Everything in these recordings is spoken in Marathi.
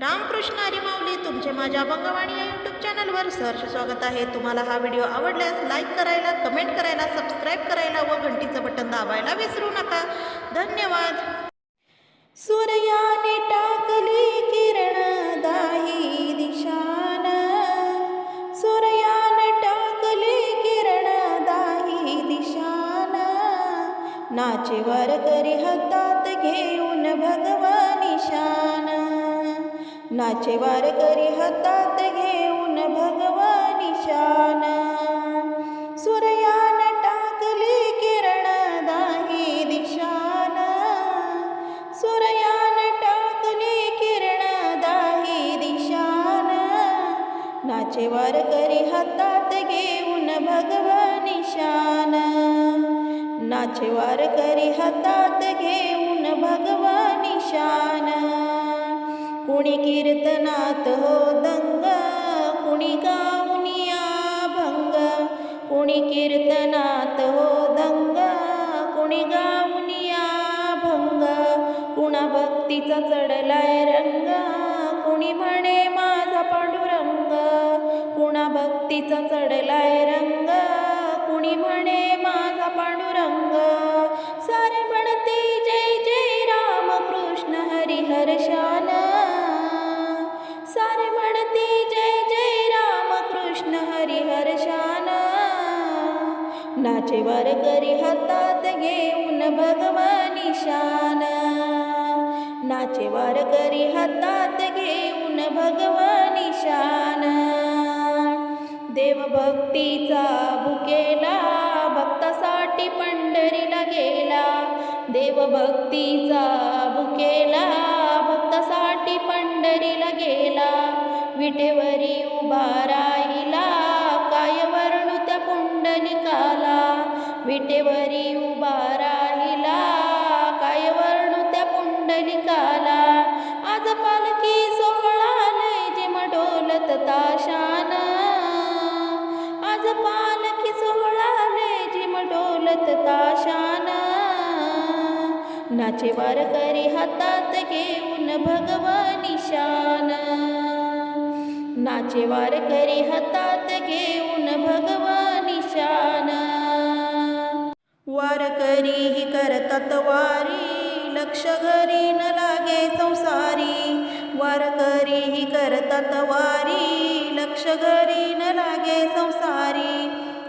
रामकृष्ण हरी माऊली तुमचे माझ्या अभंगवाणी या यूट्यूब चॅनलवर सहर्ष स्वागत आहे। तुम्हाला हा व्हिडिओ आवडल्यास लाईक करायला, कमेंट करायला, सबस्क्राईब करायला व घंटीचं बटन दाबायला विसरू नका। धन्यवाद। सूर्याने टाकली किरण दाही दिशान, सूर्याने टाकली किरण दाही दिशान, नाचे वारकरी हातात घेऊन भगवानी शान, नाचे वारकरी हातात घेऊन भगवानी शान, सूर्यान टाकली किरण दाही दिशान, सूर्यान टाकली किरण दाही दिशान, नाचे वारकरी हातात घेऊन भगवानी शान, नाचे वारकरी हातात घेऊन भगवानी शान, कुणी कीर्तनात हो दंग, कुणी गाऊनिया भंग, कुणी कीर्तनात हो दंग, कुणी गाऊनिया भंग, कुणा भक्तीचा चढलाय रंग, कुणी म्हणे माझा पांडुरंग, कुणा भक्तीचा चढलाय रंग, कुणी म्हणे माझा पांडुरंग, सारे म्हणते जय जय राम कृष्ण हरी हर शान, सारे म्हणते जय जय राम कृष्ण हरी हर शान, नाचे वारकरी हातात घेऊन भगवानी शान, नाचे वारकरी हातात घेऊन भगवानी शान, देवभक्तीचा भुकेला भक्तासाठी पंढरीला गेला, देवभक्तीचा भुकेला भक्तासाठी पंढरीला गेला, विटेवरी उभा राहिला काय वर्णू त्या पुंडलिकाला, विटेवरी उभा राहिला काय वर्णू त्या पुंडलिकाला, आज पालखी सोहळा लय जिम ढोलत ताशान, आज पालखी सोहळा लय जिम ढोलत ताशान, नाचे वारकरी हातात घेऊन भगवानी शान, नाचे वारकरी हातात घेऊन भगवानी शान, वारकरी ही करतात वारी लक्ष घरी न लागे संसारी, वारकरी ही करतात वारी लक्ष घरी न लागे संसारी,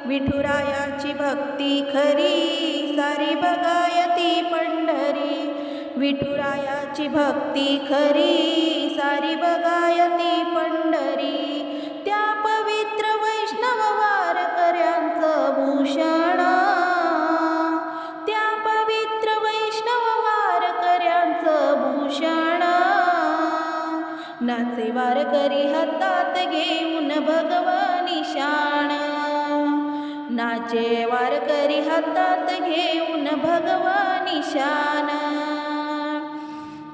विठुरायाची भक्ती खरी सारी बगायती पंढरी, विठुरायाची भक्ती खरी सारी बगायती पंढरी, त्या पवित्र वैष्णव वारकऱ्यांचं भूषण, त्या पवित्र वैष्णव वारकऱ्यांचं भूषण, नाचे वारकरी हातात घेऊन भगवानी शान, नाचे वारकरी हातात घेऊन भगवानी शान,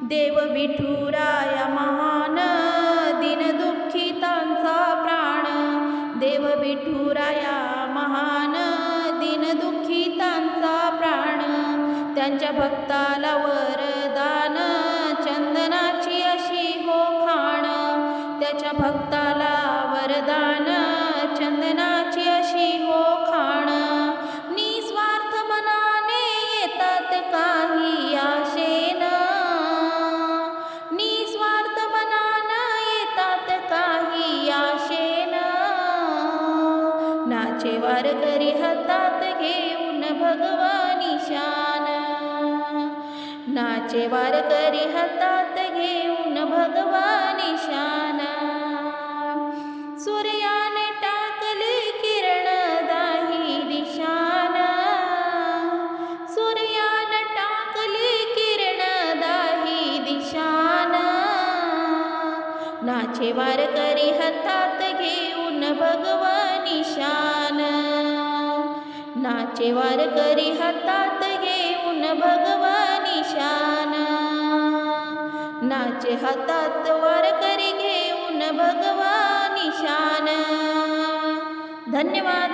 देव विठुराया महान दिन दुःखितांचा प्राण, देव विठुराया महान दिन दुःखितांचा प्राण, त्यांच्या भक्ताला वरदान चंदनाची अशी हो खाण, त्याच्या भक्ताला वरदान चंदनाची अशी हो खाण, निस्वार्थ मनाने येतात काही आशेन, निस्वार्थ मनाने येतात काही आशेन, नाचे वारकरी हातात घेऊन भगवानी शान, नाचे वारकरी हातात घेऊन भगवानी शान, सूर्याने टाकली किरण दाही दिशान, सूर्यान टाकली किरण दाही दिशान, नाचे वारकरी हातात घेऊन भगवानी शान, नाचे वारकरी हातात घेऊन भगवानी शान, नाचे हातात वारकरी घेऊन भगवानी शान। धन्यवाद।